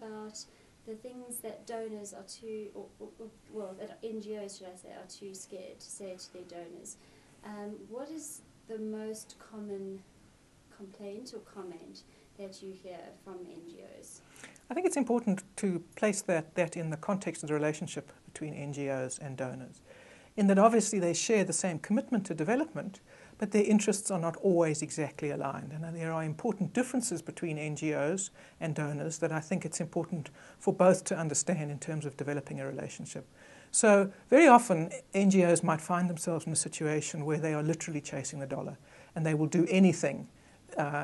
about the things that donors are too, well, that NGOs, should I say, are too scared to say to their donors. What is the most common complaint or comment that you hear from NGOs? I think it's important to place that in the context of the relationship between NGOs and donors, in that obviously they share the same commitment to development, but their interests are not always exactly aligned. And there are important differences between NGOs and donors that I think it's important for both to understand in terms of developing a relationship. So very often NGOs might find themselves in a situation where they are literally chasing the dollar, and they will do anything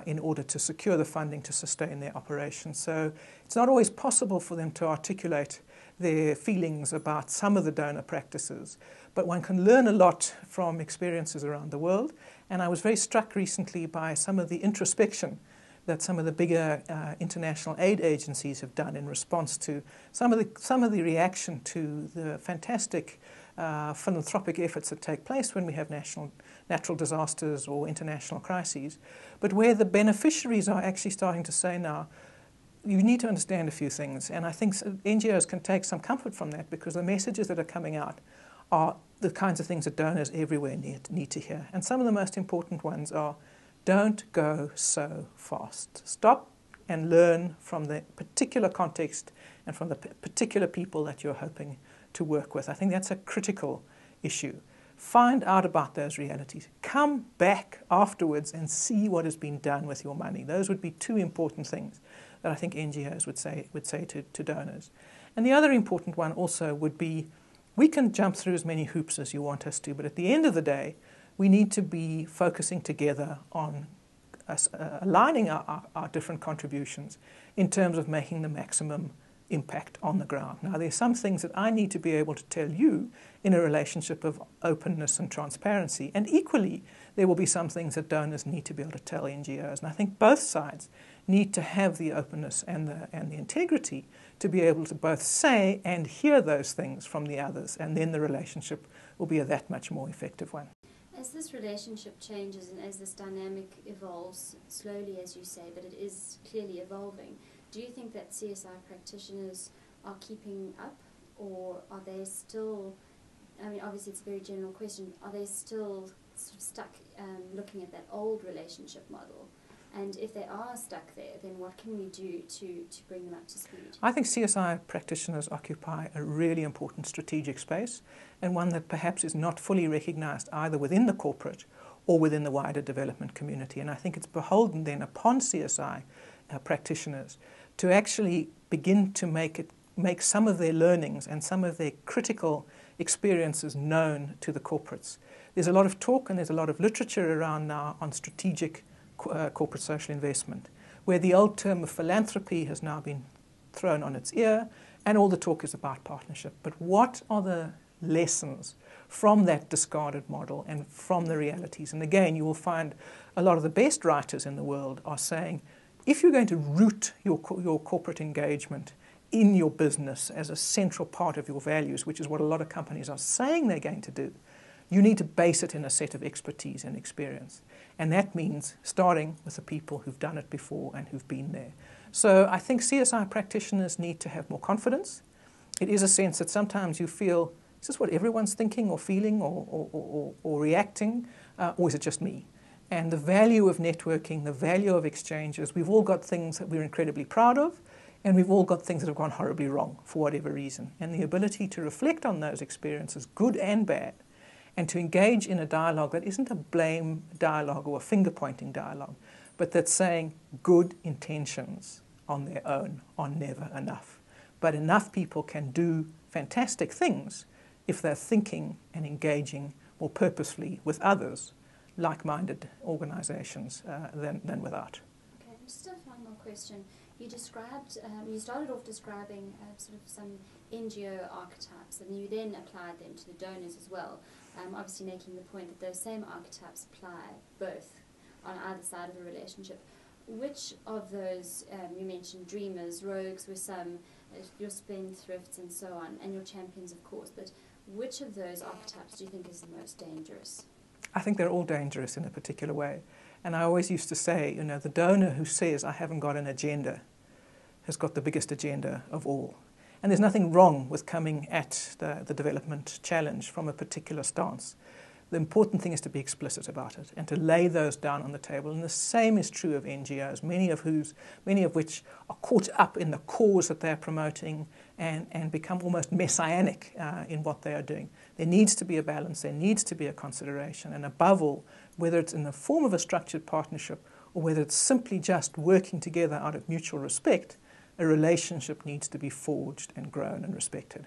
in order to secure the funding to sustain their operations. So it's not always possible for them to articulate their feelings about some of the donor practices, but one can learn a lot from experiences around the world. And I was very struck recently by some of the introspection that some of the bigger international aid agencies have done in response to some of the reaction to the fantastic philanthropic efforts that take place when we have natural disasters or international crises, but where the beneficiaries are actually starting to say now, you need to understand a few things. And I think NGOs can take some comfort from that, because the messages that are coming out are the kinds of things that donors everywhere need to hear. And some of the most important ones are, don't go so fast. Stop and learn from the particular context and from the particular people that you're hoping to work with. I think that's a critical issue. Find out about those realities. Come back afterwards and see what has been done with your money. Those would be two important things that I think NGOs would say to donors. And the other important one also would be, we can jump through as many hoops as you want us to, but at the end of the day, we need to be focusing together on aligning our different contributions in terms of making the maximum impact on the ground. Now, there are some things that I need to be able to tell you in a relationship of openness and transparency, and equally, there will be some things that donors need to be able to tell NGOs. And I think both sides need to have the openness and the integrity to be able to both say and hear those things from the others, and then the relationship will be a that much more effective one. As this relationship changes and as this dynamic evolves slowly, as you say, but it is clearly evolving, do you think that CSI practitioners are keeping up, or are they still, I mean, obviously it's a very general question, are they still sort of stuck looking at that old relationship model? And if they are stuck there, then what can we do to bring them up to speed? I think CSI practitioners occupy a really important strategic space, and one that perhaps is not fully recognized either within the corporate or within the wider development community. And I think it's beholden then upon CSI practitioners to actually begin to make some of their learnings and some of their critical experiences known to the corporates. There's a lot of talk and there's a lot of literature around now on strategic corporate social investment, where the old term of philanthropy has now been thrown on its ear, and all the talk is about partnership. But what are the lessons from that discarded model and from the realities? And again, you will find a lot of the best writers in the world are saying, if you're going to root your corporate engagement in your business as a central part of your values, which is what a lot of companies are saying they're going to do, you need to base it in a set of expertise and experience. And that means starting with the people who've done it before and who've been there. So I think CSI practitioners need to have more confidence. It is a sense that sometimes you feel, is this what everyone's thinking or feeling or reacting, or is it just me? And the value of networking, the value of exchanges, we've all got things that we're incredibly proud of, and we've all got things that have gone horribly wrong for whatever reason. And the ability to reflect on those experiences, good and bad, and to engage in a dialogue that isn't a blame dialogue or a finger-pointing dialogue, but that's saying good intentions on their own are never enough. But enough people can do fantastic things if they're thinking and engaging more purposefully with others, like-minded organizations, than without. Okay, just a final question. You described, you started off describing sort of some NGO archetypes, and you then applied them to the donors as well. Obviously making the point that those same archetypes apply both on either side of the relationship. Which of those, you mentioned dreamers, rogues were some, your spendthrifts and so on, and your champions of course, but which of those archetypes do you think is the most dangerous? I think they're all dangerous in a particular way. And I always used to say, the donor who says, I haven't got an agenda, has got the biggest agenda of all. And there's nothing wrong with coming at the development challenge from a particular stance. The important thing is to be explicit about it and to lay those down on the table. And the same is true of NGOs, many of which are caught up in the cause that they're promoting and become almost messianic in what they are doing. There needs to be a balance, there needs to be a consideration, and above all, whether it's in the form of a structured partnership or whether it's simply just working together out of mutual respect, a relationship needs to be forged and grown and respected.